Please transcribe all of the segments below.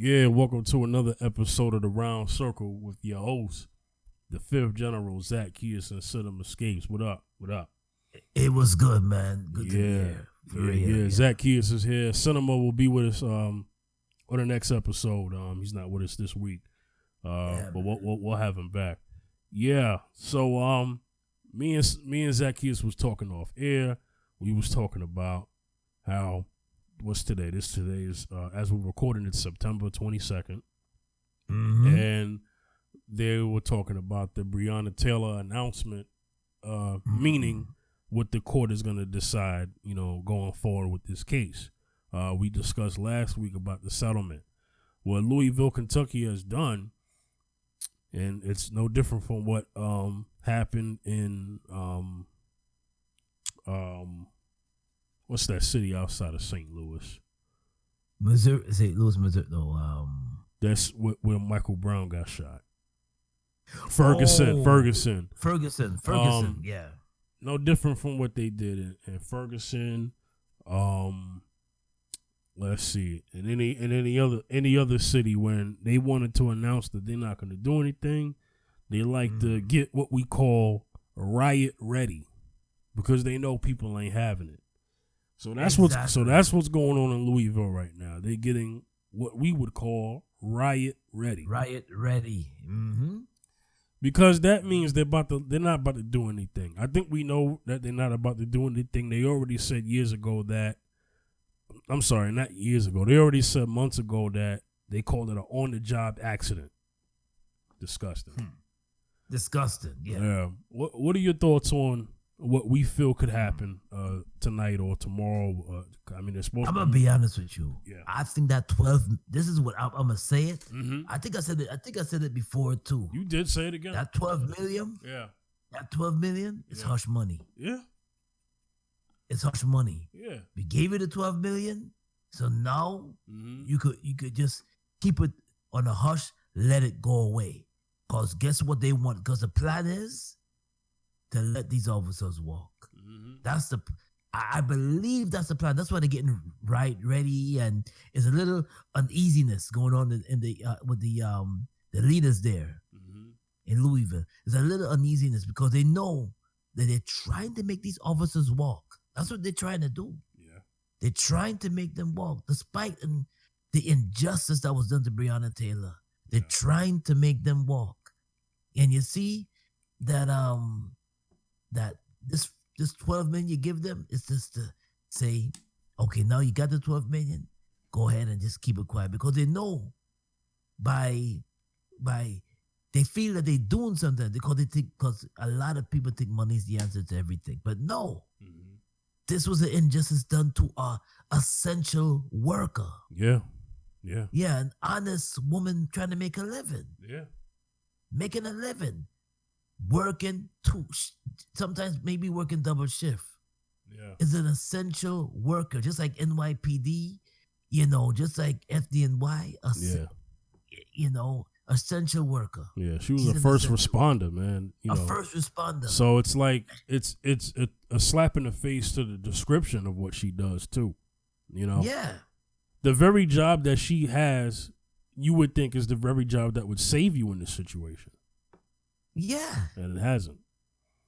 Yeah, welcome to another episode of The Round Circle with your host, the 5th General, Zach Keys and Cinema Escapes. What up? What up? It was good, man. Good to be here. Yeah. Zach Keys is here. Cinema will be with us on the next episode. He's not with us this week, but we'll have him back. Yeah. So me and Zach Keys was talking off air. We was talking about how. What's today? Today is, as we're recording, it's September 22nd. Mm-hmm. And they were talking about the Breonna Taylor announcement, meaning what the court is going to decide, going forward with this case. We discussed last week about the settlement. What Louisville, Kentucky has done, and it's no different from what happened in what's that city outside of St. Louis? Missouri, St. Louis, Missouri. No, that's where Michael Brown got shot. Ferguson. Yeah. No different from what they did in Ferguson. Let's see, in any other city when they wanted to announce that they're not going to do anything, they like to get what we call riot ready because they know people ain't having it. So that's what's going on in Louisville right now. They're getting what we would call riot ready. Riot ready. Mm-hmm. Because that means they're not about to do anything. I think we know that they're not about to do anything. They already said years ago that. I'm sorry, not years ago. They already said months ago that they called it an on-the-job accident. Disgusting. Disgusting. Yeah. Yeah. What are your thoughts on what we feel could happen tonight or tomorrow? They're supposed. I'm gonna be honest with you. Yeah. I think that 12. This is what I'm gonna say it. Mm-hmm. I think I said it before too. You did say it again. That 12 million. Yeah. That 12 million is hush money. Yeah. It's hush money. Yeah. We gave you the 12 million, so now you could just keep it on a hush, let it go away. Cause guess what they want? Because the plan is to let these officers walk. Mm-hmm. I believe that's the plan. That's why they're getting ready, and there's a little uneasiness going on in the with the leaders there in Louisville. There's a little uneasiness because they know that they're trying to make these officers walk. That's what they're trying to do. Yeah, they're trying to make them walk, despite the injustice that was done to Breonna Taylor. They're trying to make them walk, and you see that that this 12 million you give them is just to say, okay, now you got the 12 million, go ahead and just keep it quiet, because they know by they feel that they're doing something because a lot of people think money is the answer to everything, but no, this was an injustice done to a essential worker. Yeah, an honest woman trying to make a living. Yeah, making a living. Working sometimes maybe working double shift. Yeah, is an essential worker, just like NYPD, just like FDNY. Essential worker. Yeah, she was a first responder, man. A first responder. So it's like it's a slap in the face to the description of what she does too. Yeah. The very job that she has, you would think is the very job that would save you in this situation. Yeah. And it hasn't.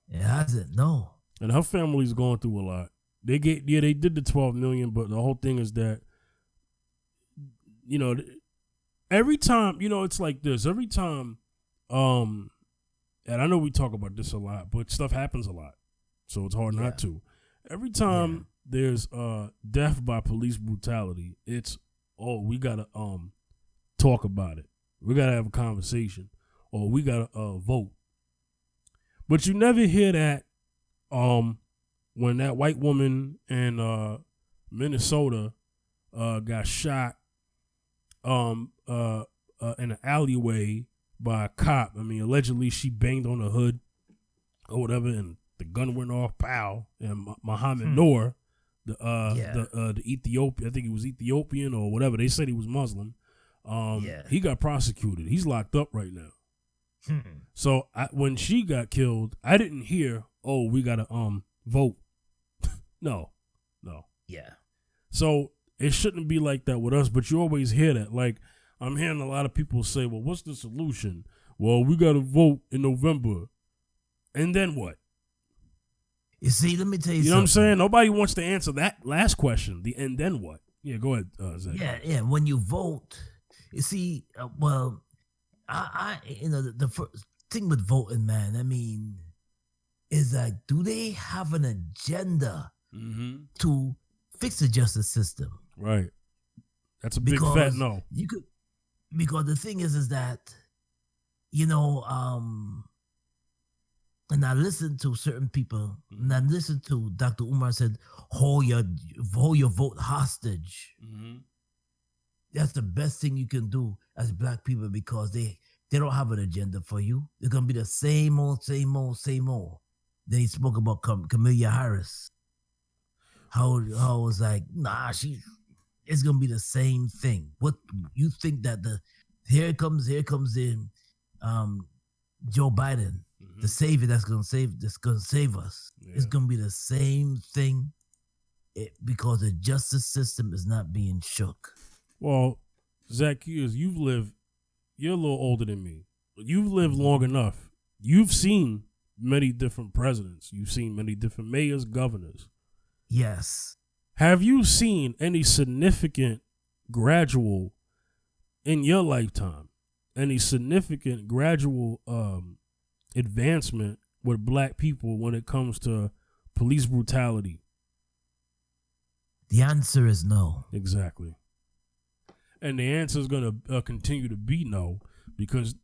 It hasn't, no. And her family's going through a lot. They did the 12 million, but the whole thing is that, every time, it's like this. Every time, and I know we talk about this a lot, but stuff happens a lot. So it's hard not to. Every time there's death by police brutality, it's, we got to talk about it. We got to have a conversation. Or we got to vote. But you never hear that when that white woman in Minnesota got shot in an alleyway by a cop. I mean, allegedly she banged on the hood or whatever, and the gun went off, pow. And Muhammad Noor, the Ethiopian, I think he was Ethiopian or whatever. They said he was Muslim. He got prosecuted. He's locked up right now. So when she got killed, I didn't hear, we gotta vote. No. Yeah. So it shouldn't be like that with us, but you always hear that. Like I'm hearing a lot of people say, well, what's the solution? Well, we got to vote in November. And then what? You see, let me tell you You know what I'm something. saying? Nobody wants to answer that last question. And then what? Yeah, go ahead, Zach. Yeah. When you vote, you see, the first thing with voting, man, I mean, is like, do they have an agenda to fix the justice system? Right. That's a big fat no. Because the thing is that, and I listened to certain people, and I listened to Dr. Umar said, hold your vote hostage. That's the best thing you can do as black people, because they don't have an agenda for you. They're gonna be the same old. Then he spoke about Kamala Harris. How it was like, nah, it's gonna be the same thing. What you think that here comes in Joe Biden, the savior that's gonna save us. Yeah. It's gonna be the same thing because the justice system is not being shook. Well, Zacchaeus, you're a little older than me. You've lived long enough. You've seen many different presidents. You've seen many different mayors, governors. Yes. Have you seen any significant gradual in your lifetime? Any significant gradual advancement with black people when it comes to police brutality? The answer is no. Exactly. And the answer is going to continue to be no, because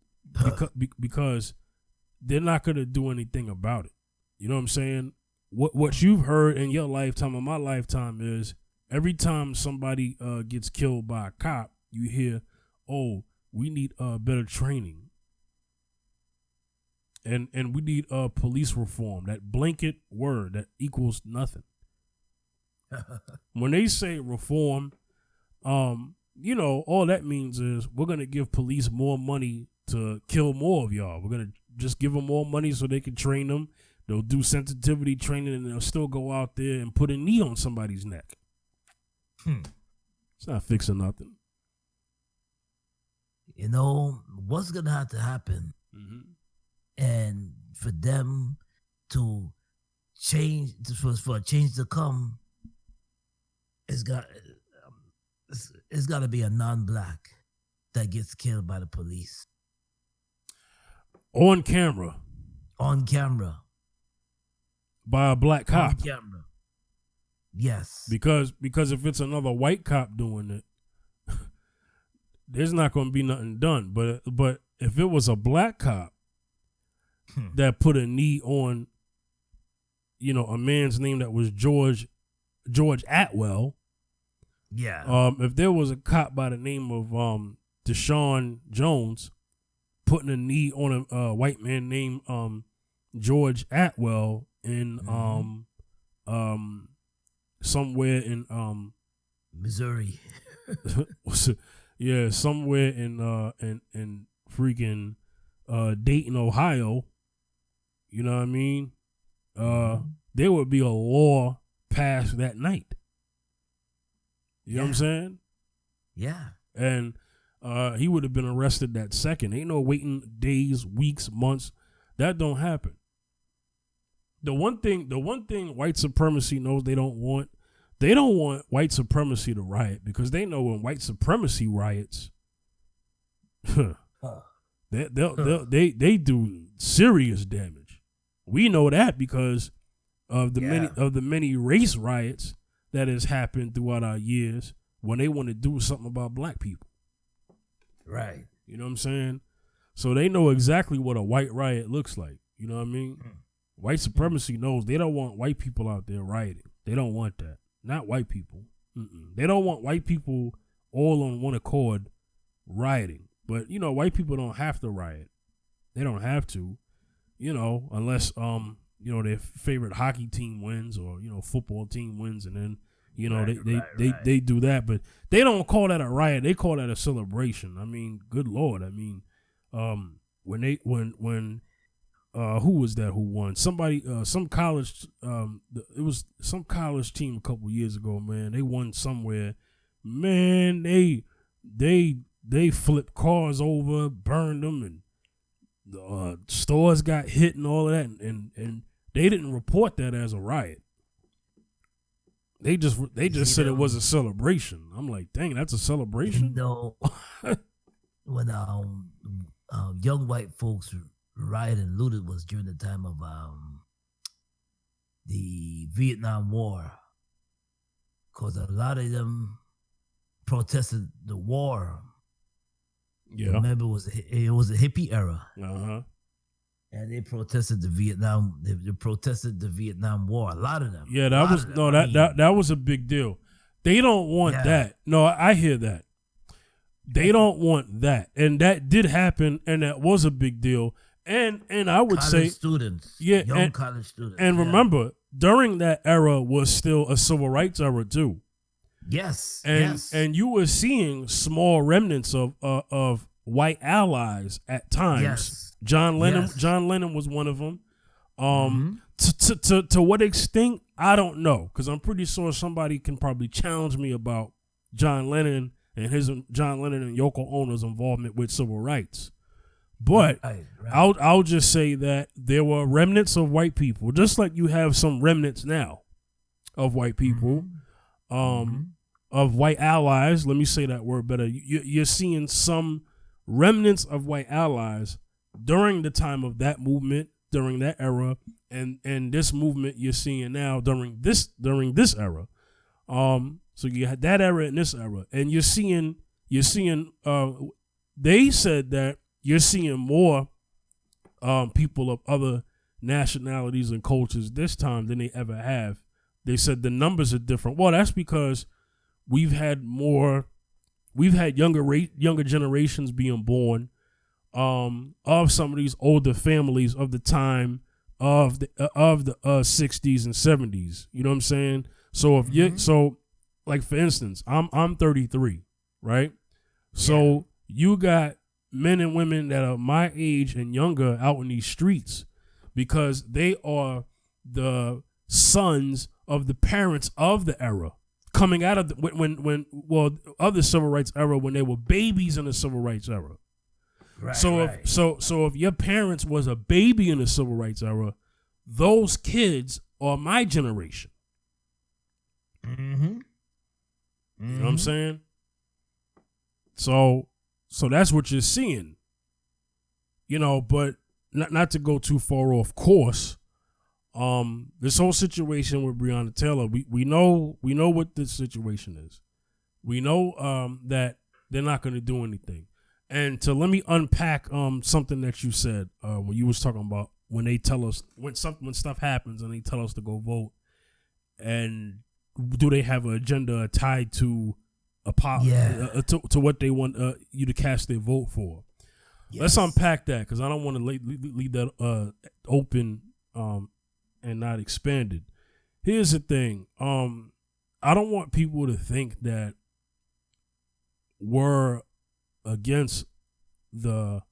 they're not going to do anything about it. You know what I'm saying? What you've heard in your lifetime and my lifetime is every time somebody gets killed by a cop, you hear, oh, we need better training. And we need police reform. That blanket word that equals nothing. When they say reform, all that means is we're going to give police more money to kill more of y'all. We're going to just give them more money so they can train them. They'll do sensitivity training and they'll still go out there and put a knee on somebody's neck. It's not fixing nothing. What's going to have to happen? And for them to change, for a change to come, it's got to be a non-black that gets killed by the police. On camera. By a black cop. On camera. Yes. Because if it's another white cop doing it, there's not going to be nothing done. But if it was a black cop that put a knee on, a man's name that was George Atwell. Yeah. If there was a cop by the name of Deshaun Jones putting a knee on a white man named George Atwell in somewhere in Missouri. Yeah, somewhere in freaking Dayton, Ohio. You know what I mean? There would be a law passed that night. You know what I'm saying? Yeah. And he would have been arrested that second. Ain't no waiting days, weeks, months. That don't happen. The one thing white supremacy knows they don't want white supremacy to riot, because they know when white supremacy riots, they do serious damage. We know that because of the many race riots that has happened throughout our years when they want to do something about black people. Right. You know what I'm saying? So they know exactly what a white riot looks like. You know what I mean? White supremacy knows they don't want white people out there rioting. They don't want that. Not white people. They don't want white people all on one accord rioting. But, white people don't have to riot. They don't have to, unless, their favorite hockey team wins or, football team wins, and then, they do that. But they don't call that a riot. They call that a celebration. I mean, good Lord. I mean, when who was that who won? Somebody, some college, it was some college team a couple years ago, man. They won somewhere. Man, they they flipped cars over, burned them, and stores got hit and all of that, and they didn't report that as a riot. They just said it was a celebration. I'm like, dang, that's a celebration. No, when young white folks rioted and looted was during the time of the Vietnam War, because a lot of them protested the war. Yeah, remember it was a hippie era. And they protested the Vietnam. They protested the Vietnam War. A lot of them. Yeah, that was a big deal. They don't want that. No, I hear that. They don't want that, and that did happen, and that was a big deal. And I would say students, college students. And remember, during that era was still a civil rights era too. Yes, and you were seeing small remnants of white allies at times. Yes. John Lennon was one of them. To what extent, I don't know, because I'm pretty sure somebody can probably challenge me about John Lennon and Yoko Ono's involvement with civil rights. But I'll just say that there were remnants of white people, just like you have some remnants now of white people, of white allies. Let me say that word better. You're seeing some remnants of white allies during the time of that movement, during that era, and this movement you're seeing now during this era. So you had that era and this era, and you're seeing. They said that you're seeing more people of other nationalities and cultures this time than they ever have. They said the numbers are different. Well, that's because we've had younger generations being born of some of these older families of the time of the 60s and 70s. You know what I'm saying? So like for instance, I'm 33, right? So you got men and women that are my age and younger out in these streets because they are the sons of the parents of the era, coming out of of the civil rights era, when they were babies in the civil rights era. Right, so if your parents was a baby in the civil rights era, those kids are my generation. You know what I'm saying? So that's what you're seeing. You know, but not to go too far off course. This whole situation with Breonna Taylor, we know what the situation is. We know that they're not going to do anything. And let me unpack something that you said when you was talking about when they tell us when stuff happens and they tell us to go vote, and do they have an agenda tied to to what they want you to cast their vote for? Yes. Let's unpack that, because I don't want to leave that open and not expanded. Here's the thing. I don't want people to think that we're against the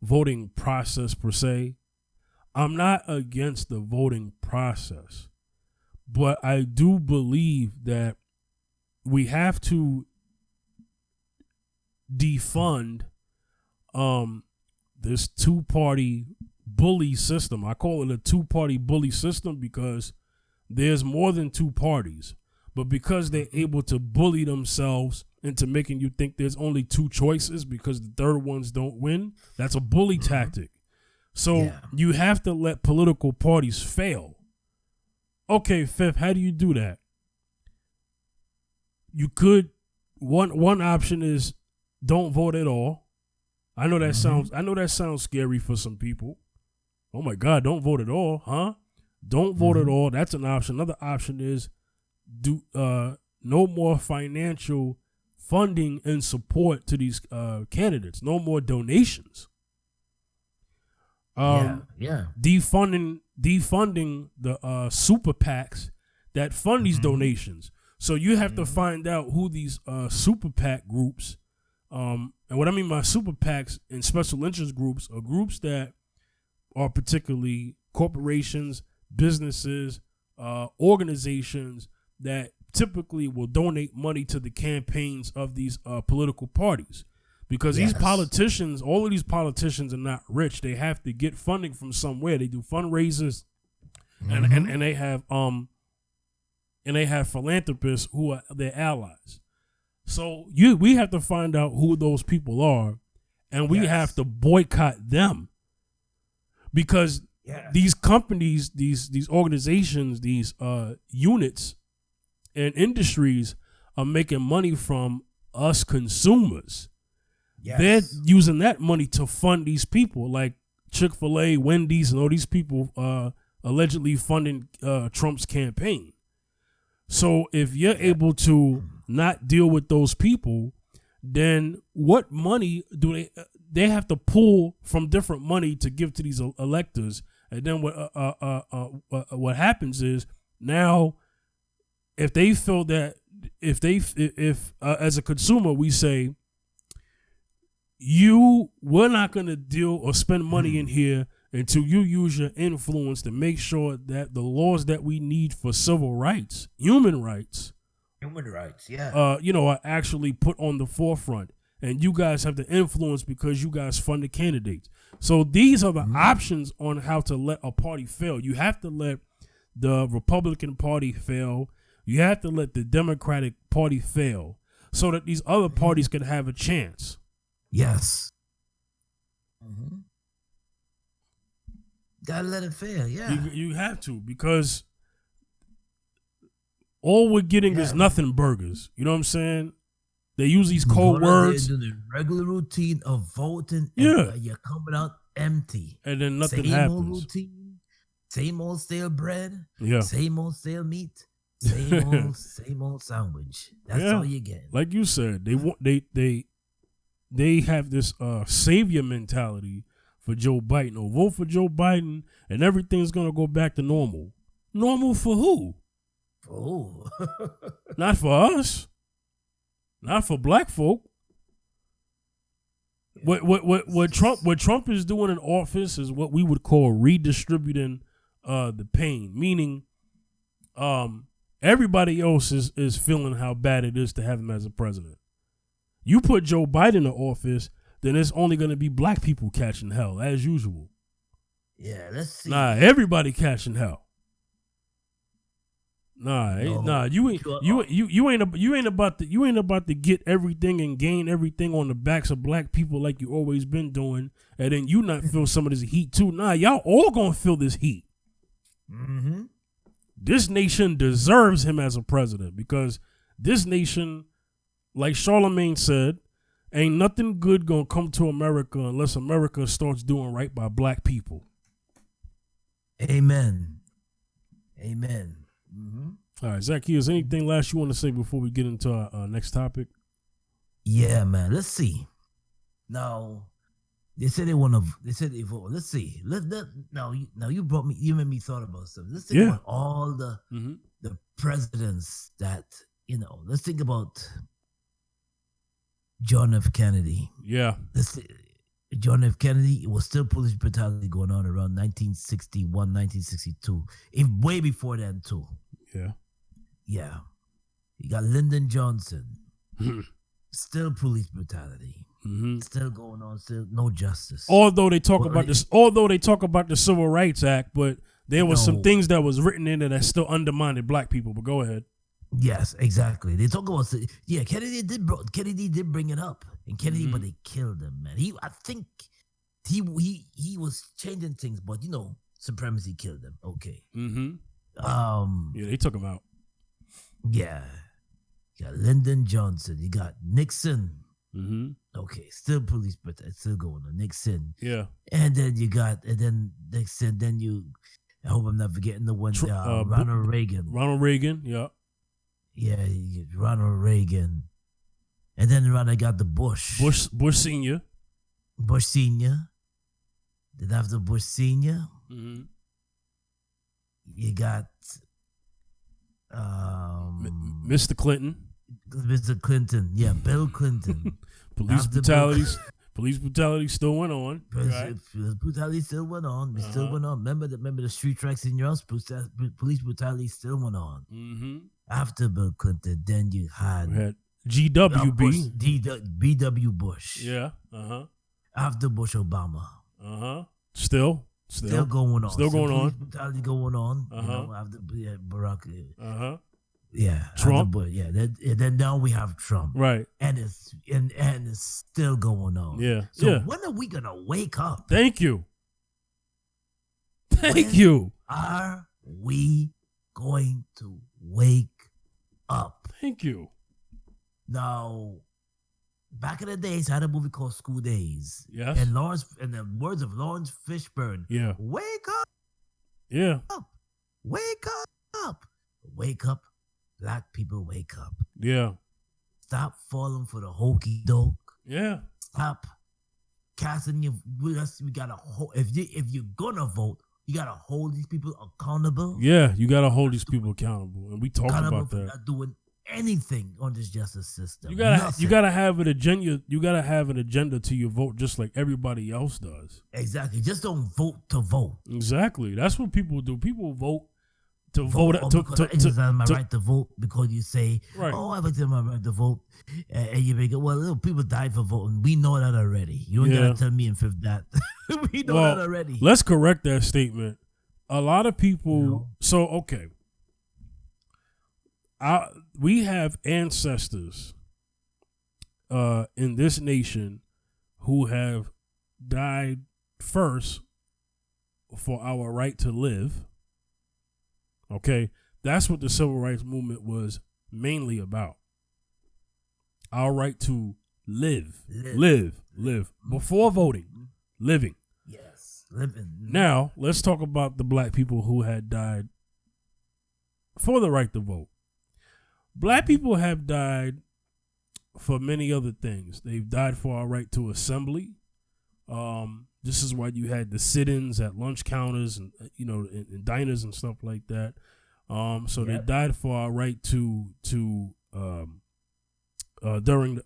voting process per se. I'm not against the voting process, but I do believe that we have to defund this two-party bully system. I call it a two-party bully system because there's more than two parties, but because they're able to bully themselves into making you think there's only two choices because the third ones don't win, that's a bully tactic. So you have to let political parties fail. Okay, Fifth, how do you do that? You could, one option is don't vote at all. I know that sounds scary for some people. Oh my God, don't vote at all, huh? Don't vote at all. That's an option. Another option is do no more financial funding and support to these candidates. No more donations. Defunding the super PACs that fund these donations. So you have to find out who these super PAC groups, and what I mean by super PACs and special interest groups are groups that are particularly corporations, businesses, organizations that typically will donate money to the campaigns of these political parties. because these politicians, all of these politicians are not rich. They have to get funding from somewhere. They do fundraisers, and they have philanthropists who are their allies. So we have to find out who those people are, and we have to boycott them, because these companies, these organizations, these units and industries are making money from us consumers. They're using that money to fund these people like Chick-fil-A, Wendy's, and all these people allegedly funding Trump's campaign. So if you're able to not deal with those people, then what money do they have to pull from different money to give to these electors? And then what happens is, now if they feel that if as a consumer we say, we're not going to deal or spend money in here until you use your influence to make sure that the laws that we need for civil rights, human rights, are actually put on the forefront. And you guys have the influence because you guys fund the candidates. So these are the options on how to let a party fail. You have to let the Republican Party fail. You have to let the Democratic Party fail so that these other parties can have a chance. Yes. Gotta let it fail, You have to, because all we're getting is nothing burgers. You know what I'm saying? They use these cold words. They do the regular routine of voting, and you're coming out empty. And then nothing happens. Same old routine, same old stale bread, yeah, same old stale meat, same old sandwich. That's all you get. Like you said, they have this savior mentality for Joe Biden. Or vote for Joe Biden and everything's gonna go back to normal. Normal for who? For who? Not for us. Not for black folk. What Trump is doing in office is what we would call redistributing the pain. Meaning, everybody else is feeling how bad it is to have him as a president. You put Joe Biden in office, then it's only going to be black people catching hell as usual. Yeah, let's see. Nah, everybody catching hell. You ain't about to get everything and gain everything on the backs of black people like you always been doing, and then you not feel some of this heat too. Nah, y'all all gonna feel this heat. This nation deserves him as a president, because this nation, like Charlemagne said, ain't nothing good gonna come to America unless America starts doing right by black people. Amen. All right, Zacchaeus, anything last you want to say before we get into our next topic? Yeah, man. Let's see. Now, they said they vote. Let's see. Now you made me thought about something. Let's think about all the presidents that, let's think about John F. Kennedy. Yeah. John F. Kennedy, it was still police brutality going on around 1961, 1962. Way before then, too. Yeah. Yeah. You got Lyndon Johnson. Still police brutality. Still going on, still no justice. Although they talk about the Civil Rights Act, but there was some things that was written in it that still undermined black people. But go ahead. Yes, exactly. They talk about Kennedy did bring it up, and Kennedy, but they killed him, man. I think he was changing things, but supremacy killed him. Okay. They took him out. Yeah. You got Lyndon Johnson. You got Nixon. Okay, still police, but it's still going on. Nixon. Yeah. And then Nixon. Then I hope I'm not forgetting the one. Ronald Reagan. Ronald Reagan. Yeah. Yeah, Ronald Reagan. And then I got the Bush. Bush Senior. Bush Senior. Then after Bush Senior, you got Mr. Clinton. Mr. Clinton. Yeah, Bill Clinton. Police brutality still went on. Brutality still went on. It still went on. Remember the street tracks in your house? Police brutality still went on. After Bill Clinton, then you had GWB. BW Bush. Yeah. After Bush Obama. Still going on. Still going on. Brutality going on. You know, after Barack. Yeah. Trump. Then now we have Trump. Right. And it's still going on. Yeah. So when are we gonna wake up? Thank you. Thank you. Are we going to wake up? Thank you. Now, back in the days, I had a movie called School Days. Yes. And in the words of Lawrence Fishburne, wake up. Yeah. Wake up. Wake up. Black people, wake up. Yeah. Stop falling for the hokey doke. Yeah. Stop casting your. We gotta. If you're gonna vote, you gotta hold these people accountable. Yeah, you gotta hold these people accountable, and we talked about that. Not doing anything on this justice system. You gotta have an agenda. You gotta have an agenda to your vote, just like everybody else does. Exactly. Just don't vote to vote. Exactly. That's what people do. People vote to vote. I exercise my right to vote because you say, right. "Oh, I exercise my right to vote," and you make it. Well, people died for voting. We know that already. You ain't gotta tell me in fifth that. We know that already. Let's correct that statement. A lot of people. So okay. We have ancestors in this nation who have died first for our right to live. Okay, that's what the civil rights movement was mainly about. Our right to live. Before voting, living. Yes, living. Now, let's talk about the black people who had died for the right to vote. Black people have died for many other things. They've died for our right to assembly. This is why you had the sit-ins at lunch counters and in diners and stuff like that. So they died for our right to during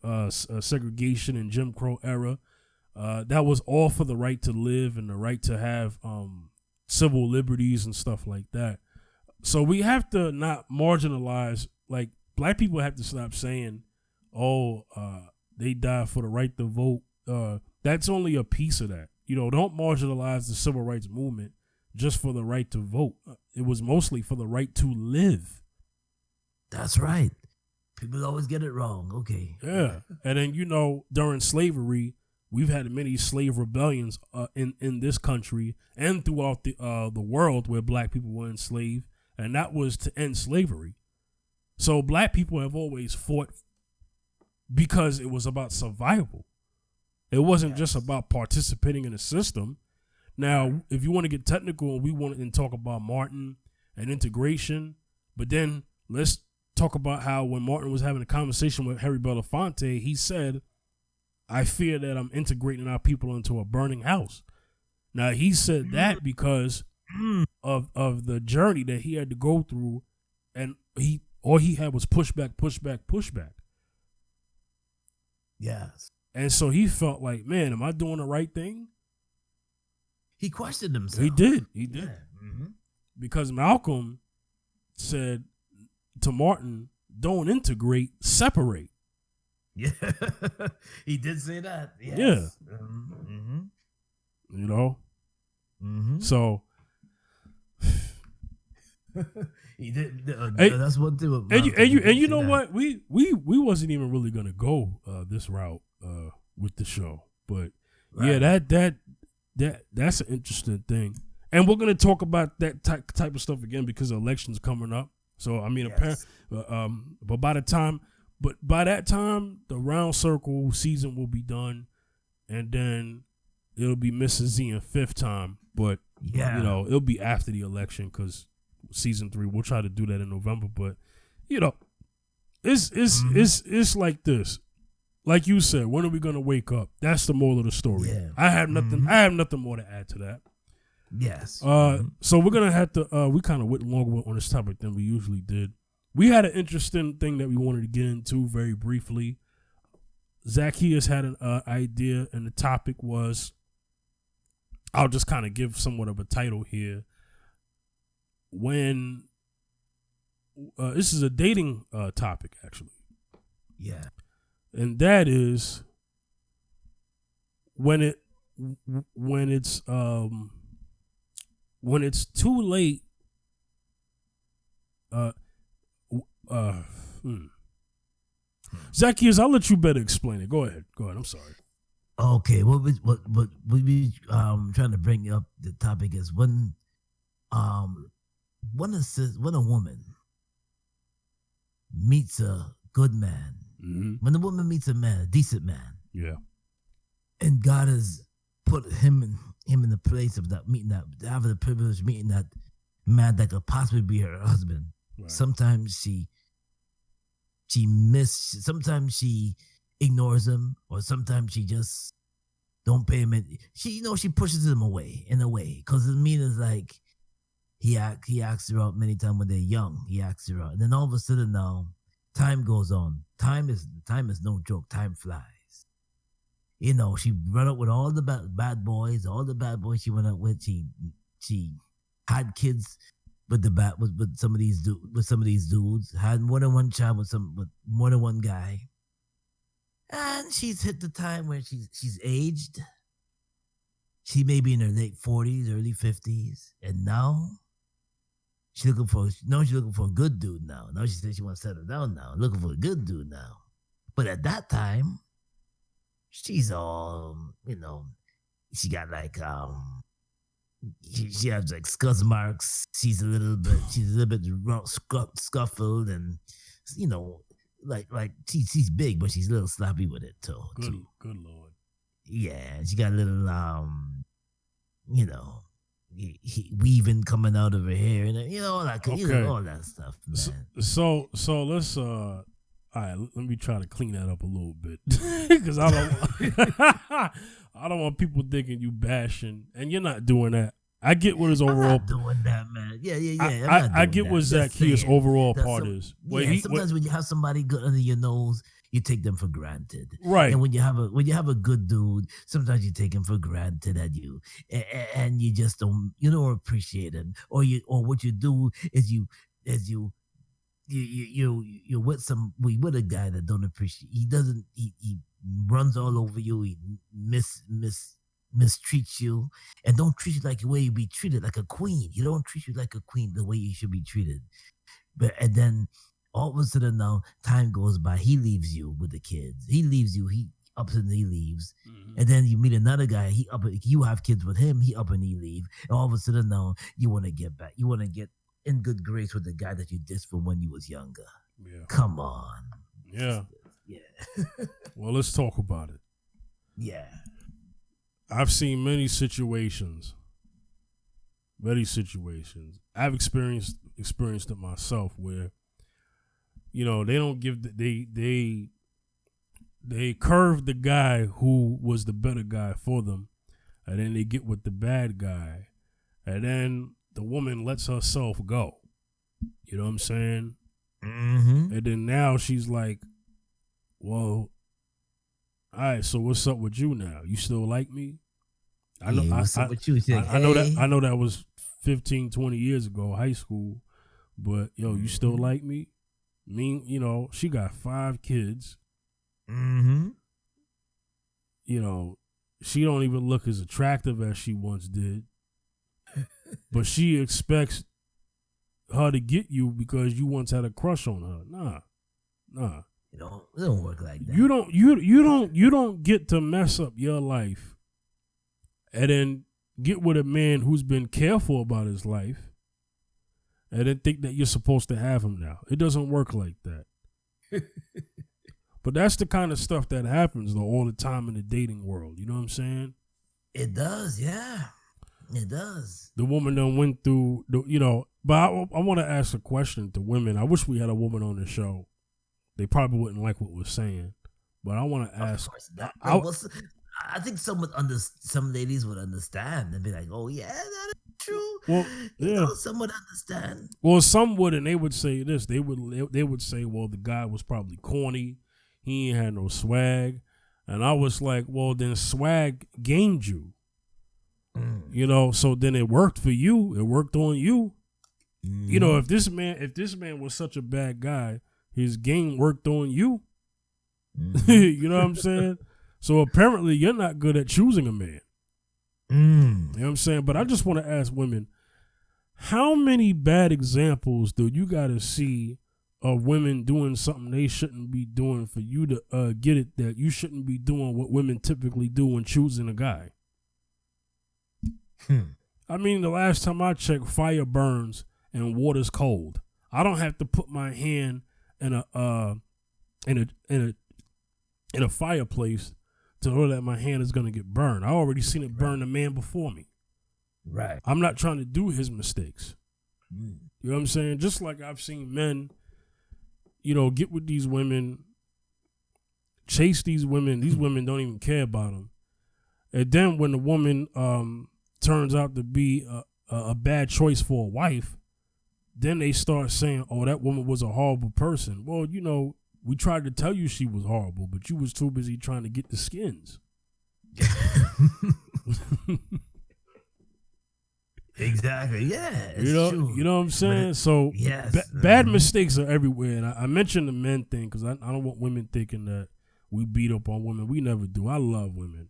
segregation and Jim Crow era. That was all for the right to live and the right to have civil liberties and stuff like that. So we have to not marginalize, like, black people have to stop saying, they died for the right to vote. That's only a piece of that. Don't marginalize the civil rights movement just for the right to vote. It was mostly for the right to live. That's right. People always get it wrong. Okay. Yeah. And then, during slavery, we've had many slave rebellions in this country and throughout the world where black people were enslaved. And that was to end slavery. So black people have always fought because it was about survival. It wasn't just about participating in the system. Now, if you want to get technical and we want to talk about Martin and integration, but then let's talk about how when Martin was having a conversation with Harry Belafonte, he said, "I fear that I'm integrating our people into a burning house." Now, he said that because of the journey that he had to go through, and all he had was pushback. Yes. And so he felt like, man, am I doing the right thing? He questioned himself. He did. Yeah. Mm-hmm. Because Malcolm said to Martin, don't integrate, separate. Yeah. He did say that. Yes. Yeah. Mm-hmm. So. He did. That's one thing. And you know what? We wasn't even really gonna go this route with the show, but that's an interesting thing, and we're gonna talk about that type of stuff again because the election's coming up. So I mean, but by that time, the round circle season will be done, and then it'll be Mrs. Z in fifth time. But it'll be after the election because season 3 we'll try to do that in November. But it's like this. Like you said, when are we gonna wake up? That's the moral of the story. Yeah. I have nothing more to add to that. Yes. So we're gonna have to. We kind of went longer on this topic than we usually did. We had an interesting thing that we wanted to get into very briefly. Zacchaeus had an idea, and the topic was. I'll just kind of give somewhat of a title here. When this is a dating topic, actually. Yeah. And that is when it's too late. Zacchaeus, I'll let you better explain it. Go ahead. I'm sorry. Okay. What we trying to bring up the topic is when a woman meets a good man, when a woman meets a man, a decent man, yeah, and God has put him in the place of that meeting, that having the privilege of meeting that man that could possibly be her husband. Right. Sometimes sometimes she ignores him, or sometimes she just don't pay him. She pushes him away in a way, because the meaning is like he asks her out many times when they're young. He asks her out, and then all of a sudden now, time goes on. Time is no joke. Time flies. She run up with all the bad boys. All the bad boys she went up with. She had kids with some of these dudes. Had more than one child with more than one guy. And she's hit the time where she's aged. She may be in her late 40s, early 50s, and now she's looking for a good dude now. Now she says she wants to settle down now, looking for a good dude now. But at that time, she's all, she got like she has like scuzz marks. She's a little bit scuffled, and like she's big, but she's a little sloppy with it too. Good Lord. Yeah, she got a little weaving coming out of her hair, and all that stuff, man. So let's all right, let me try to clean that up a little bit, because I don't want people thinking you bashing, and you're not doing that. I get what his overall. I'm not doing that, man. Yeah. I get what Zacchaeus' overall part is. Sometimes when you have somebody good under your nose, you take them for granted. Right. And when you have a good dude, sometimes you take him for granted, and you just don't appreciate him. Or what you do is you with a guy that don't appreciate. He runs all over you. He mistreats you, and don't treat you like the way you be treated, like a queen. He don't treat you like a queen the way you should be treated. And then all of a sudden now, time goes by. He leaves you with the kids. He leaves you. He ups and he leaves. Mm-hmm. And then you meet another guy. You have kids with him. He up and he leave. And all of a sudden now, you want to get back. You want to get in good grace with the guy that you dissed from when you was younger. Yeah. Come on. Yeah. Yeah. Well, let's talk about it. Yeah. I've seen many situations. I've experienced it myself where, they don't give they curve the guy who was the better guy for them, and then they get with the bad guy, and then the woman lets herself go. You know what I'm saying? Mm-hmm. And then now she's like, well, all right, so what's up with you now? You still like me? I know. What's up with you? I know that. I know that was 15, 20 years ago, high school. But you still like me? She got 5 kids. Mm-hmm. She don't even look as attractive as she once did. But she expects her to get you because you once had a crush on her. Nah. It don't work like that. You don't get to mess up your life and then get with a man who's been careful about his life and then think that you're supposed to have him now. It doesn't work like that. But that's the kind of stuff that happens though all the time in the dating world. You know what I'm saying? It does, yeah. It does. The woman done went through, but I want to ask a question to women. I wish we had a woman on the show. They probably wouldn't like what we're saying, but I want to ask. I think some ladies would understand and be like, "Oh yeah, that is true." Well, yeah, some would understand. Well, some would, and they would say this. They would say, "Well, the guy was probably corny. He ain't had no swag," and I was like, "Well, then swag gained you." So then it worked for you. It worked on you. If this man was such a bad guy, his game worked on you. You know what I'm saying? So apparently you're not good at choosing a man. You know what I'm saying? But I just want to ask women, how many bad examples do you got to see of women doing something they shouldn't be doing for you to get it that you shouldn't be doing what women typically do when choosing a guy? I mean, the last time I checked, fire burns and water's cold. I don't have to put my hand in a fireplace to know that my hand is going to get burned. I already seen it burn the man before me. Right. I'm not trying to do his mistakes. You know what I'm saying? Just like I've seen men, get with these women, chase these women. These women don't even care about them. And then when the woman turns out to be a bad choice for a wife, then they start saying, oh, that woman was a horrible person. Well, we tried to tell you she was horrible, but you was too busy trying to get the skins. Exactly. Yeah. You know what I'm saying? So yes, bad mistakes are everywhere. And I mentioned the men thing because I don't want women thinking that we beat up on women. We never do. I love women.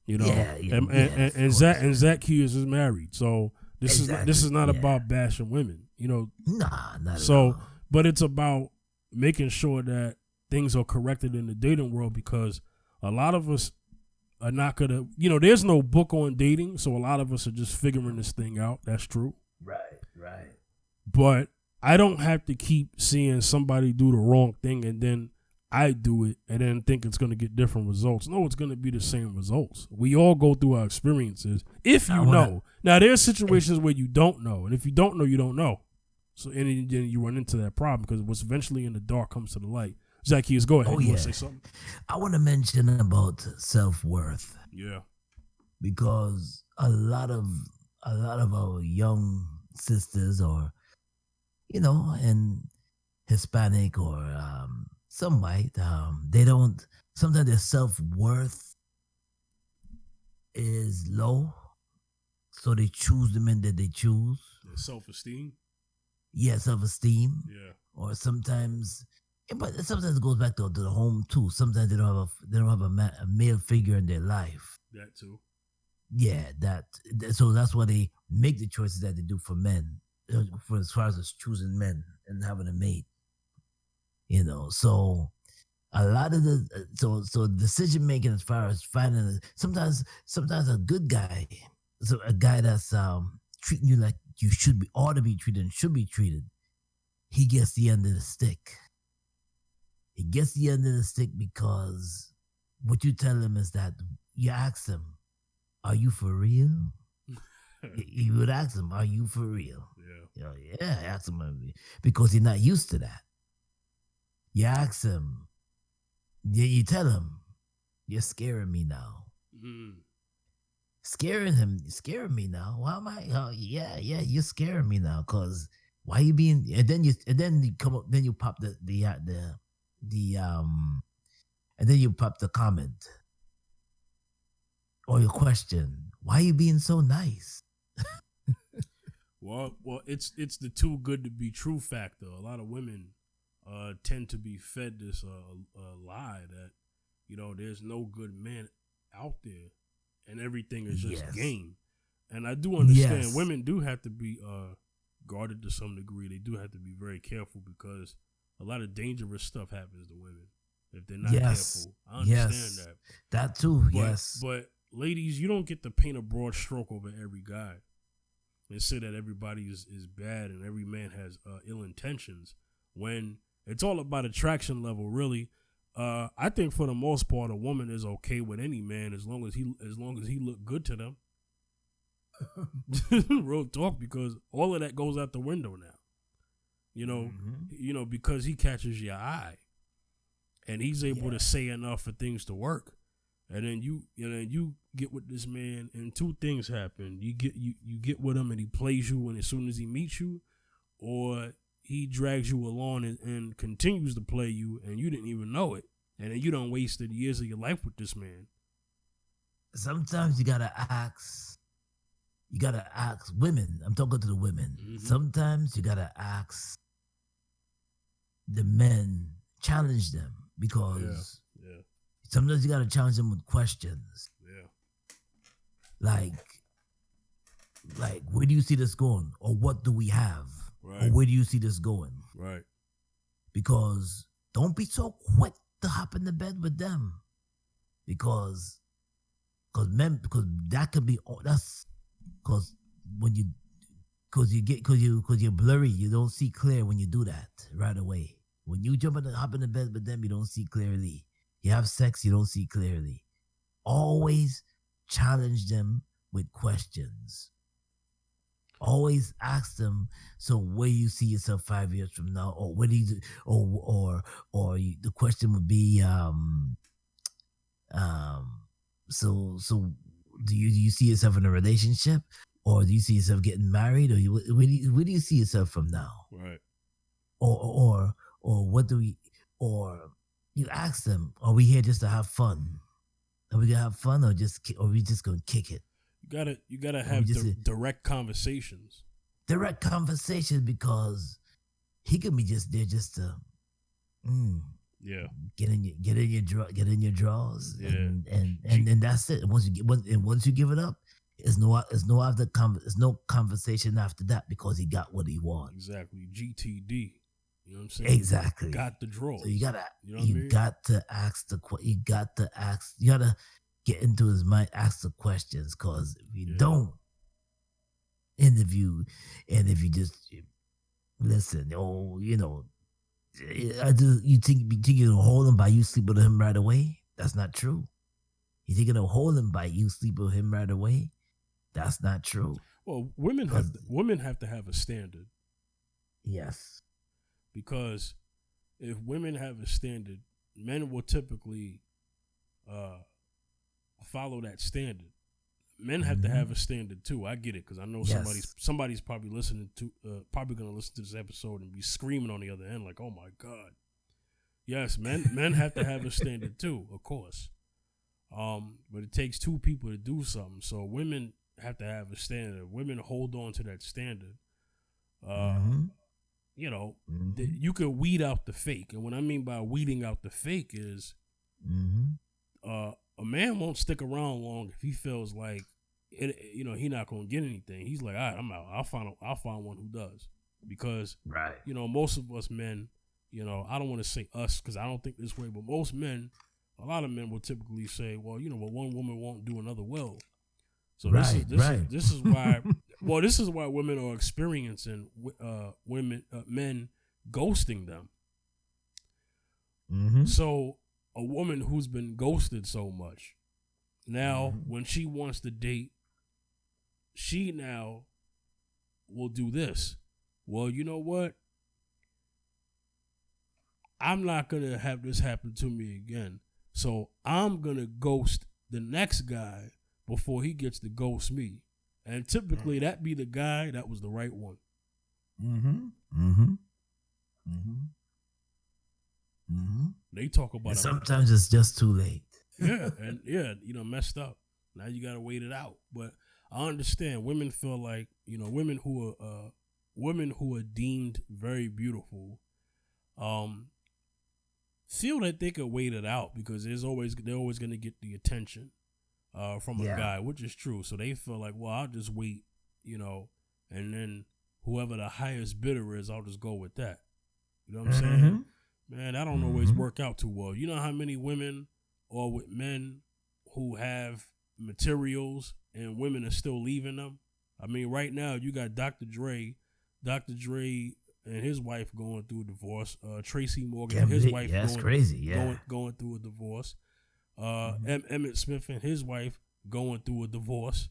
And Zach Hughes is married. So this is not about bashing women. Nah, not at all. all. But it's about making sure that things are corrected in the dating world, because a lot of us are not gonna, there's no book on dating, so a lot of us are just figuring this thing out. That's true. Right. But I don't have to keep seeing somebody do the wrong thing and then I do it and then think it's gonna get different results. No, it's gonna be the same results. We all go through our experiences. If you know. Now there's situations where you don't know, and if you don't know, you don't know. So and then you run into that problem, because what's eventually in the dark comes to the light. Zacchaeus, go ahead. You want to say something? I want to mention about self-worth. Yeah. Because a lot of our young sisters, or and Hispanic or some white, they don't. Sometimes their self-worth is low, so they choose the men that they choose. Their self-esteem. Yeah, self-esteem. Yeah. Or sometimes. But sometimes it goes back to the home too. Sometimes they don't have a male figure in their life. That too. Yeah, so that's why they make the choices that they do for men, for as far as choosing men and having a mate. So a lot of so decision making as far as finding sometimes a good guy, so a guy that's treating you like you ought to be treated and should be treated, he gets the end of the stick. He gets the end of the stick because what you tell him is that you ask him, are you for real? You would ask him, are you for real? Yeah. Ask him, because he's not used to that. You ask him, you tell him, you're scaring me now. Scaring me now. Why am I? Yeah, you're scaring me now. Cause why you being? And then you come up. Then you pop and then you pop the comment or your question. Why are you being so nice? Well, it's the too good to be true factor. A lot of women tend to be fed this lie that there's no good men out there, and everything is just game. And I do understand women do have to be guarded to some degree. They do have to be very careful, because a lot of dangerous stuff happens to women if they're not careful. I understand that. That too, But ladies, you don't get to paint a broad stroke over every guy and say that everybody is bad and every man has ill intentions, when it's all about attraction level, really. I think for the most part, a woman is okay with any man as long as he look good to them. Real talk, because all of that goes out the window now. Because he catches your eye, and he's able to say enough for things to work, and then you get with this man, and two things happen: you get with him, and he plays you, and as soon as he meets you, or he drags you along and continues to play you, and you didn't even know it, and then you done wasted years of your life with this man. Sometimes you gotta ask women. I'm talking to the women. Sometimes you gotta ask the men, challenge them. because Yeah. sometimes you gotta challenge them with questions. Yeah. Like where do you see this going? Or what do we have? Right. Or where do you see this going? Right. Because don't be so quick to hop in the bed with them. Because that could be that's because when you because you're blurry, you don't see clear when you do that right away. When you hop in the bed with them, you don't see clearly. You have sex, you don't see clearly. Always challenge them with questions. Always ask them. So where you see yourself 5 years from now, or what do you, the question would be, so do you see yourself in a relationship, or do you see yourself getting married, or where do you see yourself from now? Right. Or what do we, or you ask them, are we here just to have fun? Are we gonna have fun, or we just gonna kick it? You gotta have direct conversations. Direct conversations, because he could be just there just to get in your drawers, and that's it. Once you give it up, there's no conversation after that, because he got what he wants. Exactly. GTD. You know what I'm saying? Exactly. Got the draw. So you gotta get into his mind, ask the questions, because if you don't interview, and if you just listen, you think you're gonna hold him by you sleep with him right away? That's not true. You think you're gonna hold him by you sleep with him right away? That's not true. Well, women have to have a standard. Yes. Because if women have a standard, men will typically follow that standard. Men have to have a standard too. I get it, because I know somebody's probably listening to probably gonna listen to this episode and be screaming on the other end like, "Oh my God!" Yes, men have to have a standard too, of course. But it takes two people to do something. So women have to have a standard. Women hold on to that standard. You can weed out the fake, and what I mean by weeding out the fake is, a man won't stick around long if he feels like he's not gonna get anything. He's like, all right, I'm out. I'll find one who does, because most of us men, I don't want to say us because I don't think this way, but most men, a lot of men will typically say, well, but one woman won't do another will. So this is why. Well, this is why women are experiencing men ghosting them. So a woman who's been ghosted so much, now when she wants to date, she now will do this. Well, you know what? I'm not going to have this happen to me again. So I'm going to ghost the next guy before he gets to ghost me. And typically that be the guy that was the right one. They talk about and sometimes it's just too late. Messed up. Now you gotta wait it out. But I understand women feel like, women who are deemed very beautiful, feel that they could wait it out because they're always gonna get the attention from a guy, which is true. So they feel like, well, I'll just wait, and then whoever the highest bidder is, I'll just go with that. You know what I'm saying? Man, that don't always work out too well. You know how many women are with men who have materials and women are still leaving them? I mean, right now you got Dr. Dre and his wife going through a divorce. Tracy Morgan and his wife going through a divorce. Emmett Smith and his wife going through a divorce.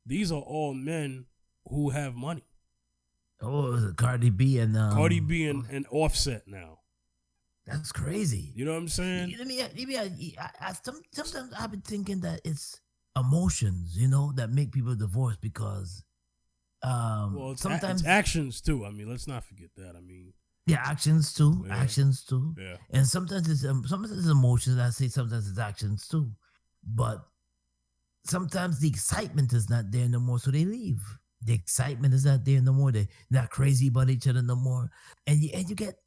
These are all men who have money. Oh, is it Cardi B and Offset now? That's crazy. You know what I'm saying? Sometimes I've been thinking that it's emotions, that make people divorce because sometimes it's actions too. I mean, let's not forget that. I mean, actions too. Yeah. And sometimes it's emotions. I say sometimes it's actions too, but sometimes the excitement is not there no more, so they leave. The excitement is not there no more. They're not crazy about each other no more, and you get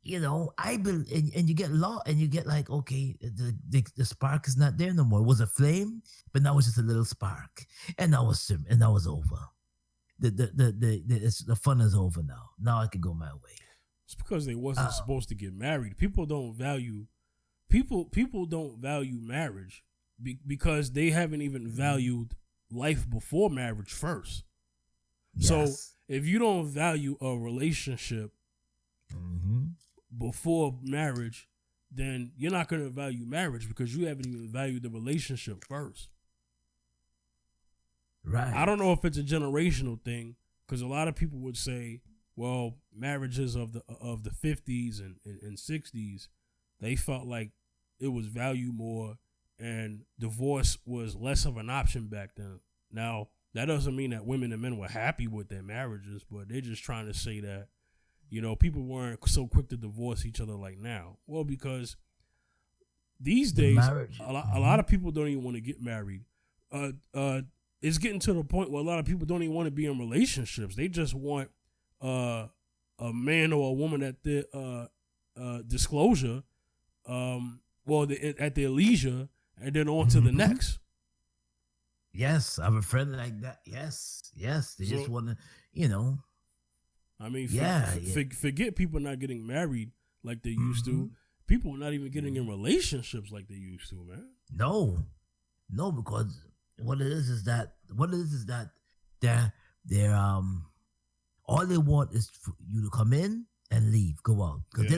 and you get law, and you get like, okay, the spark is not there no more. It was a flame, but now it's just a little spark, and that was over. The fun is over now. Now I can go my way. It's because they wasn't supposed to get married. People don't value marriage because they haven't even valued life before marriage first. Yes. So if you don't value a relationship before marriage, then you're not going to value marriage because you haven't even valued the relationship first. Right. I don't know if it's a generational thing because a lot of people would say, well, marriages of the 50s and 60s, they felt like it was valued more and divorce was less of an option back then. Now, that doesn't mean that women and men were happy with their marriages, but they're just trying to say that, people weren't so quick to divorce each other like now. Well, because these days, a lot of people don't even want to get married. It's getting to the point where a lot of people don't even want to be in relationships. They just want a man or a woman at their disclosure, at their leisure, and then on to the next. Yes, I have a friend like that. Yes. They just want to, I mean, forget people not getting married like they used to. People are not even getting in relationships like they used to, man. No, because what it is that they're all they want is for you to come in and leave, go out, because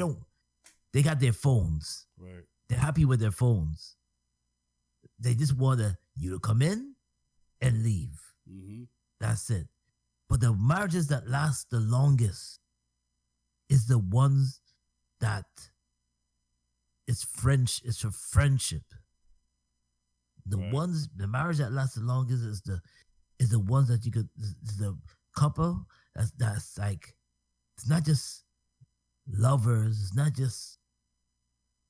they got their phones. Right. They're happy with their phones. They just want you to come in and leave. Mm-hmm. That's it. But the marriages that last the longest is the ones that it's for friendship. The marriage that lasts the longest is the ones that is the couple that's like, it's not just lovers, it's not just,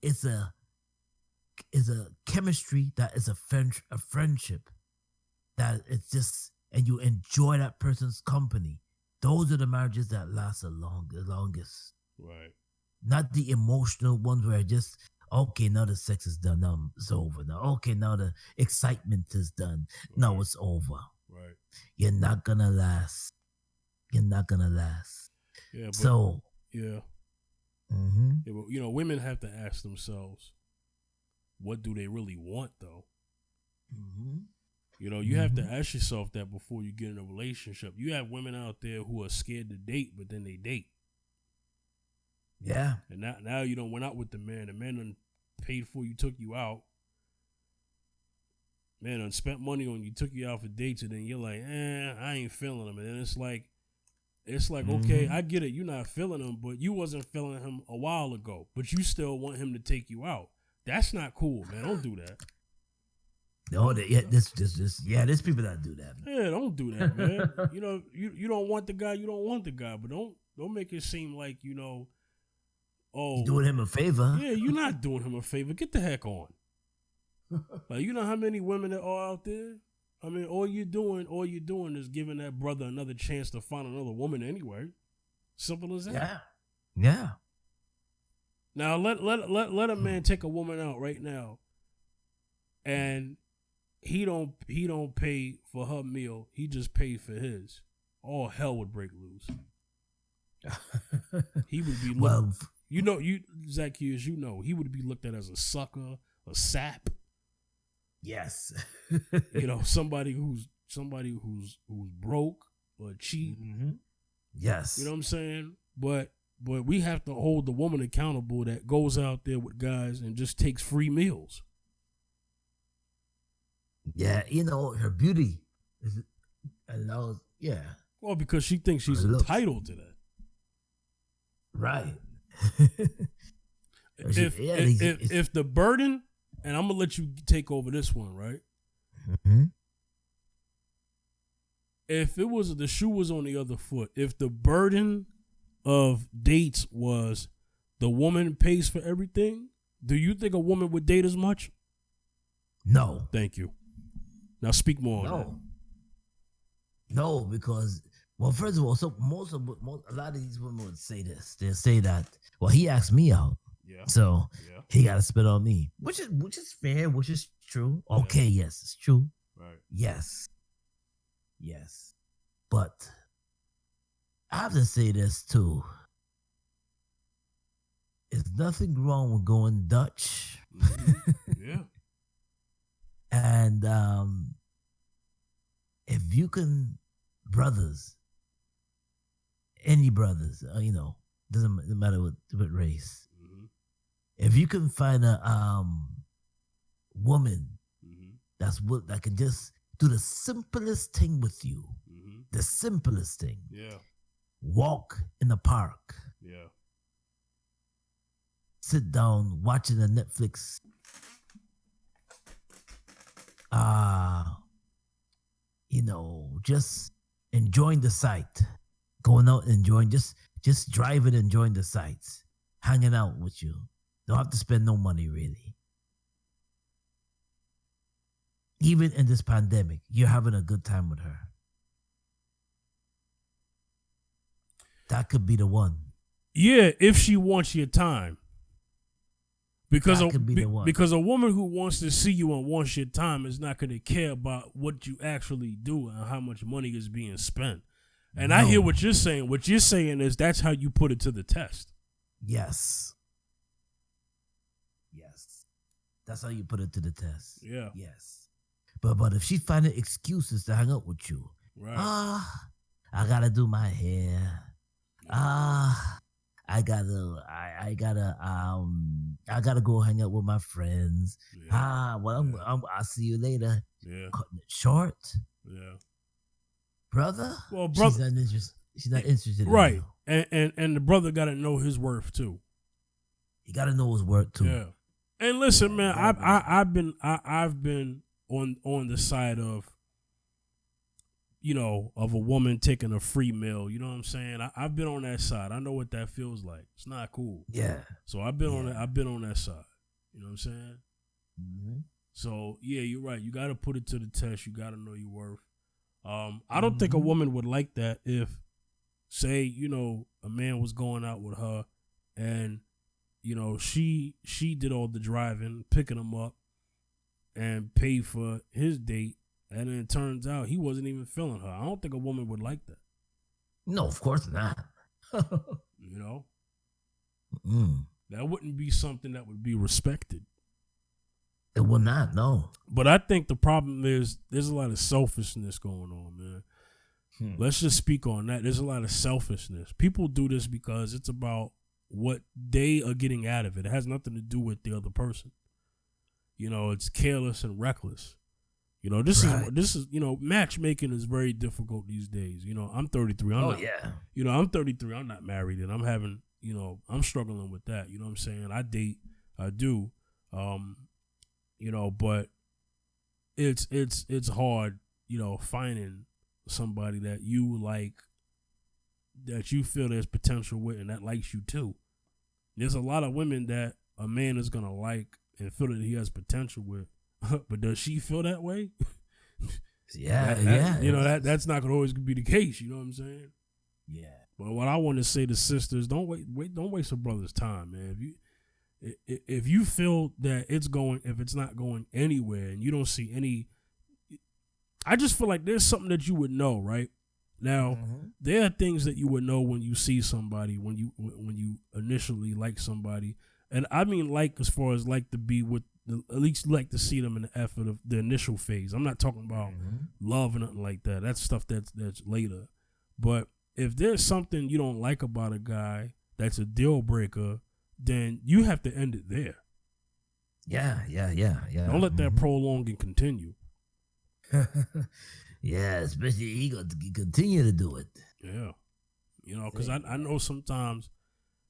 it's a chemistry that is a friendship that it's just, and you enjoy that person's company. Those are the marriages that last the longest. Right. Not the emotional ones where just, okay, now the sex is done. Now it's over. Now, okay, now the excitement is done. Right. Now it's over. Right. You're not gonna last. Yeah. But, so. Yeah. Mm-hmm. Yeah, but, women have to ask themselves, what do they really want, though? Mm-hmm. You have to ask yourself that before you get in a relationship. You have women out there who are scared to date, but then they date. Yeah. And now you done went out with the man. The man done paid for you, took you out. Man done spent money on you, took you out for dates, and then you're like, I ain't feeling him. And then it's like, okay, I get it. You're not feeling him, but you wasn't feeling him a while ago. But you still want him to take you out. That's not cool, man. Don't do that. No, there's people that do that. Yeah, don't do that, man. You don't want the guy, you don't want the guy, but don't make it seem like, you're doing him a favor. Yeah, you're not doing him a favor. Get the heck on. Like, you know how many women there are out there? I mean, all you're doing is giving that brother another chance to find another woman anyway. Simple as that. Yeah. Yeah. Now let a man take a woman out right now, and he don't pay for her meal. He just paid for his. All hell would break loose. He would be looked, Zacchaeus, he would be looked at as a sucker, a sap. Yes. Somebody who's broke or cheap. Mm-hmm. Yes. You know what I'm saying? But we have to hold the woman accountable that goes out there with guys and just takes free meals. Yeah, her beauty allows. Yeah. Well, because she thinks she's entitled to that. Right. If the burden, and I'm gonna let you take over this one, right? Mm-hmm. If the shoe was on the other foot, if the burden of dates was the woman pays for everything, do you think a woman would date as much? No. Thank you. Now speak more on that. No, because Well, first of all, so a lot of these women would say this. They'll say that, well, he asked me out, Yeah. so Yeah. he got to spit on me, which is fair, which is true. Yeah. Okay, yes, it's true. Right. Yes, but I have to say this too. There's nothing wrong with going Dutch. Mm-hmm. Yeah. And if you can, brothers, any brothers, doesn't matter what race. Mm-hmm. If you can find a woman Mm-hmm. that can just do the simplest thing with you, Mm-hmm. the simplest thing, Yeah. walk in the park, Yeah. sit down watching a Netflix, just enjoying the sight, going out and enjoying, just driving, enjoying the sights, hanging out with you. Don't have to spend no money really. Even in this pandemic, you're having a good time with her. That could be the one. Yeah, if she wants your time. Because Because a woman who wants to see you and wants your time is not going to care about what you actually do and how much money is being spent. And I hear what you're saying. What you're saying is that's how you put it to the test. Yes. That's how you put it to the test. Yeah. Yes. But if she's finding excuses to hang out with you, right. I gotta do my hair. I gotta go hang out with my friends. Yeah. I'll see you later. Yeah. Cutting it short. Yeah. Brother? Well, brother, she's not interested right. in you. And the brother gotta know his worth too. He gotta know his worth too. Yeah. And listen, man, I've been on the side of, of a woman taking a free meal. You know what I'm saying? I've been on that side. I know what that feels like. It's not cool. Yeah. So I've been on that. I've been on that side. You know what I'm saying? Mm-hmm. So yeah, you're right. You got to put it to the test. You got to know your worth. I don't think a woman would like that if, say, a man was going out with her, and she did all the driving, picking him up, and paid for his date. And then it turns out he wasn't even feeling her. I don't think a woman would like that. No, of course not. That wouldn't be something that would be respected. It would not, no. But I think the problem is there's a lot of selfishness going on, man. Let's just speak on that. There's a lot of selfishness. People do this because it's about what they are getting out of it. It has nothing to do with the other person. It's careless and reckless. This is matchmaking is very difficult these days. I'm 33. I'm 33. I'm not married, and I'm having, I'm struggling with that. You know what I'm saying? I date, I do, but it's hard, finding somebody that you like, that you feel there's potential with, and that likes you too. There's a lot of women that a man is gonna like and feel that he has potential with. But does she feel that way? Yeah. That's not gonna always be the case. You know what I'm saying? Yeah. But what I want to say to sisters, don't waste a brother's time, man. If you feel that if it's not going anywhere, and you don't see any, I just feel like there's something that you would know, right? Now, there are things that you would know when you see somebody, when you initially like somebody, and I mean like as far as like to be with. At least you like to see them in the effort of the initial phase. I'm not talking about love or nothing like that. That's stuff that's later. But if there's something you don't like about a guy that's a deal breaker, then you have to end it there. Yeah. Don't let that prolong and continue. Yeah, especially he going to continue to do it. Yeah. Because I know sometimes,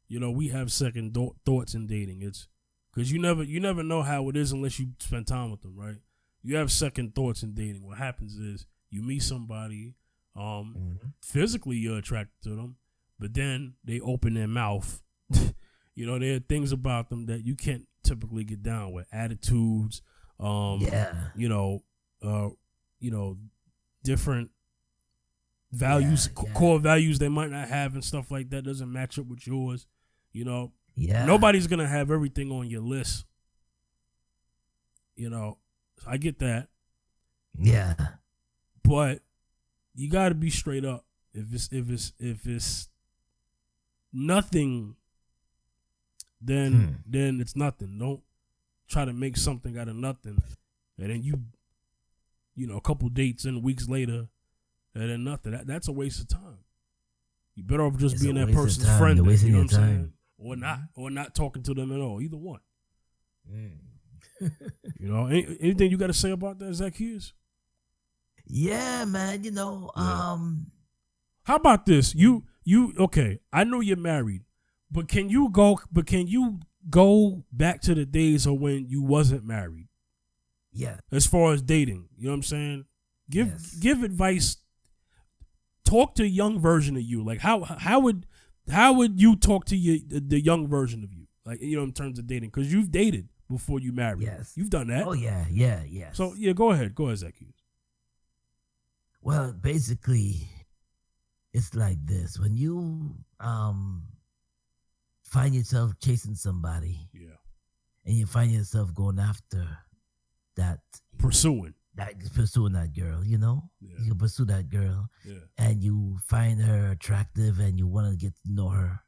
we have second thoughts in dating. It's because you never know how it is unless you spend time with them, right? You have second thoughts in dating. What happens is you meet somebody, physically you're attracted to them, but then they open their mouth. There are things about them that you can't typically get down with. Attitudes, different values, core values they might not have and stuff like that doesn't match up with yours. You know, nobody's gonna have everything on your list. You know, I get that. Yeah, but you got to be straight up. If it's nothing, then it's nothing. Don't try to make something out of nothing, and then you know, a couple dates and weeks later, and then nothing. That's a waste of time. You better off just being that person's friend. You know what I'm saying? Or not talking to them at all. Either one. You know, anything you got to say about that, Zacchaeus? Yeah, man. You know, How about this? You okay? I know you're married, but can you go back to the days of when you wasn't married? Yeah. As far as dating, you know what I'm saying? Give advice. Talk to a young version of you. Like how would you talk to the young version of you? Like, you know, in terms of dating, because you've dated before you married. Yes. You've done that. Oh yeah, yes. So yeah, go ahead, Zacchaeus. Well, basically, it's like this: when you find yourself chasing somebody, and you find yourself going after that, pursuing that girl, you know, you pursue that girl, and you find her attractive, and you want to get to know her.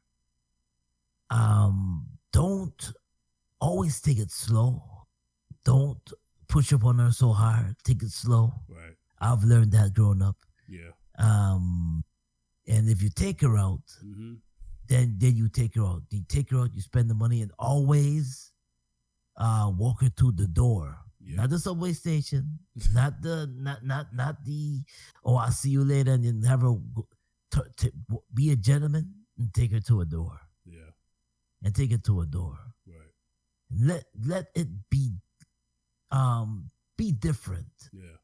Don't always take it slow. Don't push up on her so hard. Take it slow. Right. I've learned that growing up. Yeah. And if you take her out, then you take her out. You take her out. You spend the money, and always walk her to the door. Yeah. Not the subway station. not the. Oh, I'll see you later, and then have her be a gentleman and take her to a door. Yeah. And take it to a door. Right. Let it be different. Yeah.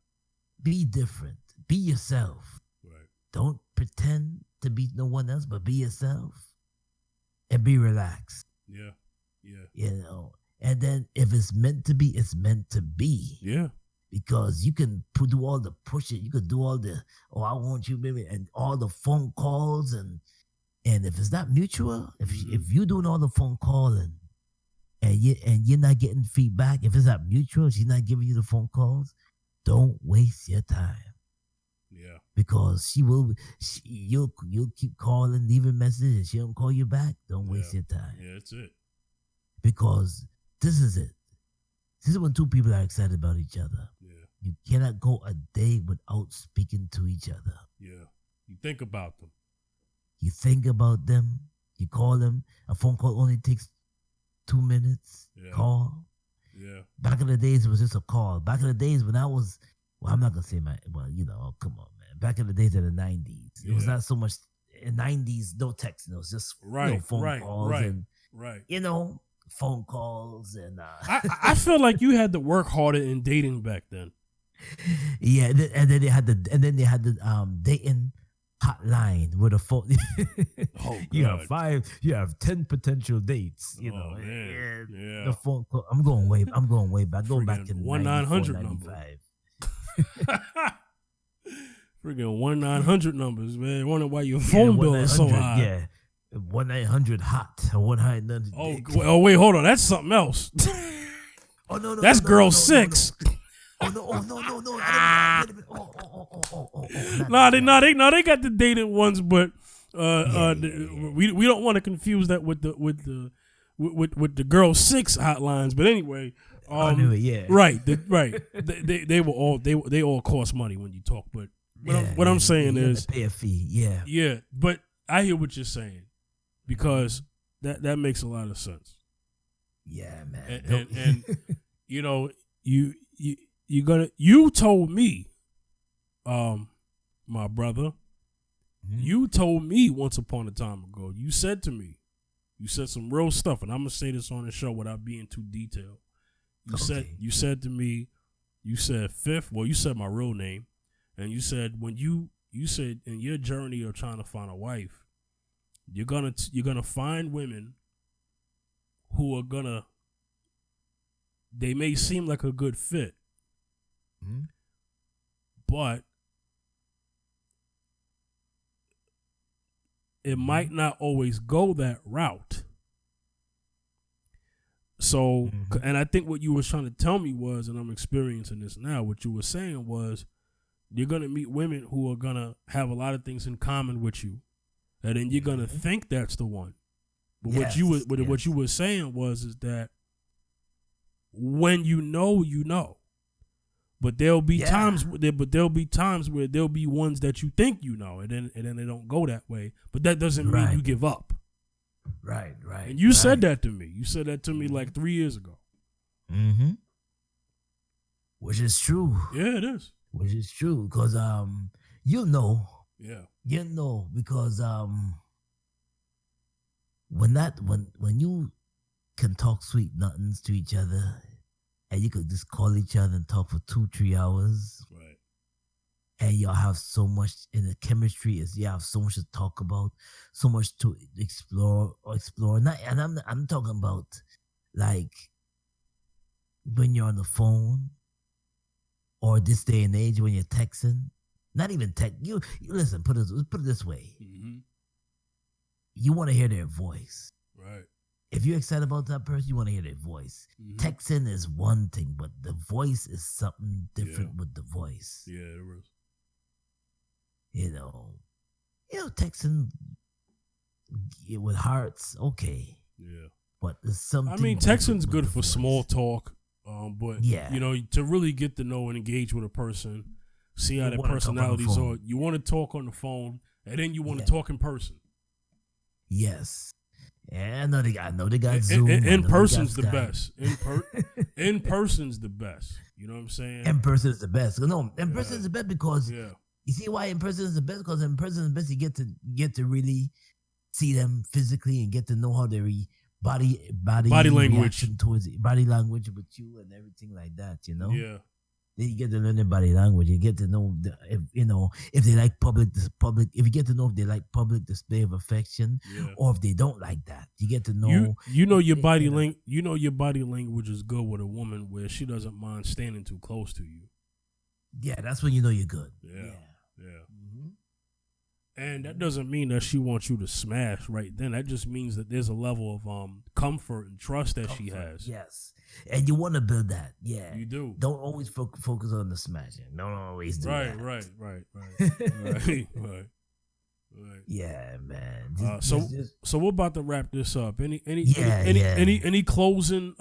Be different. Be yourself. Right. Don't pretend to be no one else, but be yourself and be relaxed. Yeah. Yeah. You know. And then if it's meant to be, it's meant to be. Yeah. Because you can do all the pushing, you can do all the I want you, baby, and all the phone calls and if it's not mutual, if you're doing all the phone calling and you're not getting feedback, if it's not mutual, she's not giving you the phone calls, don't waste your time. Yeah. Because you'll keep calling, leaving messages, and she don't call you back. Don't waste your time. Yeah, that's it. Because this is it. This is when two people are excited about each other. Yeah. You cannot go a day without speaking to each other. Yeah. You think about them. You think about them. You call them. A phone call only takes 2 minutes. Yeah. Call. Yeah. Back in the days, it was just a call. Back in the days when I was, I'm not going to say you know, come on, man. Back in the days of the 90s, it was not so much, in the 90s, no texting. It was just phone calls. Right. You know, phone calls. And I feel like you had to work harder in dating back then. Yeah. And then they had the dating hotline with a phone. Oh, you have 10 potential dates, you know. Man. Yeah. The phone call. I'm going way back. Going back to 1-900 number. Friggin' 1-900 numbers, man. Wonder why your phone bill is so high. Yeah. 1-800 hot or 1-900. Oh wait, hold on. That's something else. Oh no, that's girl 6. Oh no. They got the dated ones, but we don't want to confuse that with the girl 6 hotlines. But anyway, right. They all cost money when you talk. But what I'm saying is pay a fee. Yeah. But I hear what you're saying because that makes a lot of sense. Yeah, man. And you know you told me, my brother, you told me once upon a time ago, you said some real stuff, and I'm going to say this on the show without being too detailed. You said to me, you said Fifth, well, you said my real name, and you said when you said in your journey of trying to find a wife, you're gonna find women who are they may seem like a good fit, but it might not always go that route. So, and I think what you were trying to tell me was, and I'm experiencing this now, what you were saying was, you're going to meet women who are going to have a lot of things in common with you. And then you're going to think that's the one. But what you were saying was is that when you know. But there'll be times where there'll be ones that you think you know, and then they don't go that way. But that doesn't mean you give up. Right. And you said that to me. You said that to me like 3 years ago. Mm-hmm. Which is true. Yeah, it is. Which is true, because you know. Yeah. You know, because when you can talk sweet nothings to each other, and you could just call each other and talk for 2-3 hours, right? And y'all have so much in the chemistry, is you have so much to talk about, so much to explore. And I'm talking about like when you're on the phone, or this day and age when you're texting. Not even text. You listen. Put it this way. Mm-hmm. You want to hear their voice, right? If you're excited about that person, you want to hear their voice. Mm-hmm. Texting is one thing, but the voice is something different with the voice. Yeah, it is. You know, texting with hearts, okay. Yeah. But there's something. I mean, texting's good for small talk, but to really get to know and engage with a person, see how their personalities are. You want to talk on the phone, and then you want to talk in person. Yes. Yeah, I know they got Zoom. In person's the best. In person's the best. You know what I'm saying? In person is the best. No, in person is the best because you see why in person is the best? Because in person is the best. You get to really see them physically and get to know how their body language towards body language with you and everything like that. You know? Yeah. Then you get to learn their body language. You get to know if they like public. If you get to know if they like public display of affection, or if they don't like that, you get to know. You know your body language. You know your body language is good with a woman where she doesn't mind standing too close to you. Yeah, that's when you know you're good. Yeah. Mm-hmm. And that doesn't mean that she wants you to smash right then. That just means that there's a level of comfort and trust that she has. Yes. And you want to build that. Yeah. You do. Don't always focus on the smashing. Don't always do that. Right. Yeah, man. So we're about to wrap this up. Any closing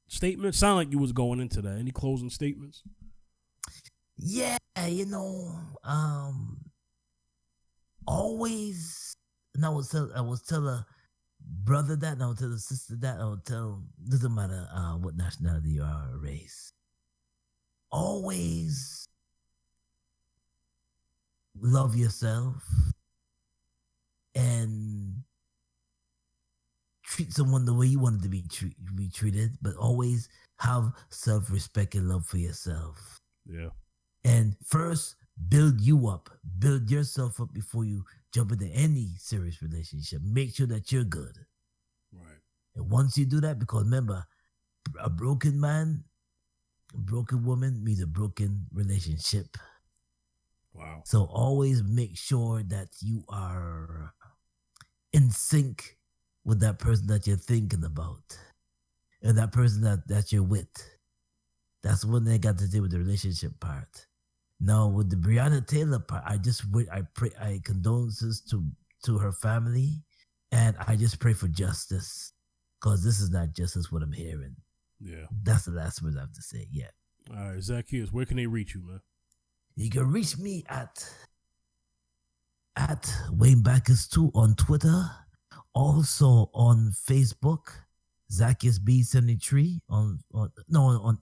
statements? Sound like you was going into that. Any closing statements? Yeah, always, and I will tell a brother that, and I will tell a sister that, I will tell, doesn't matter what nationality you are or race, always love yourself and treat someone the way you want to be treated, but always have self-respect and love for yourself. Yeah. And first, build you up. Build yourself up before you jump into any serious relationship. Make sure that you're good. Right. And once you do that, because remember, a broken man, a broken woman means a broken relationship. Wow. So always make sure that you are in sync with that person that you're thinking about. And that person that you're with. That's when they got to do with the relationship part. Now, with the Breonna Taylor part, I condolences to her family, and I just pray for justice, because this is not justice what I'm hearing. Yeah. That's the last word I have to say. Yeah. All right, Zacchaeus, where can they reach you, man? You can reach me at Wayne Backus 2 on Twitter, also on Facebook. Zacchaeus B73 on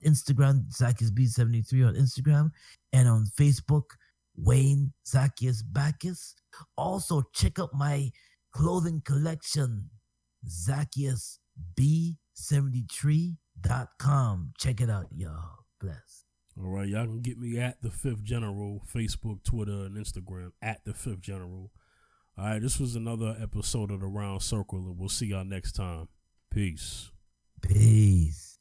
Instagram, Zacchaeus B73 on Instagram, and on Facebook, Wayne Zacchaeus Backus. Also, check out my clothing collection, ZacchaeusB73.com. Check it out, y'all. Bless. All right, y'all can get me at The Fifth General, Facebook, Twitter, and Instagram, at The Fifth General. All right, this was another episode of The Round Circle, and we'll see y'all next time. Peace. Peace.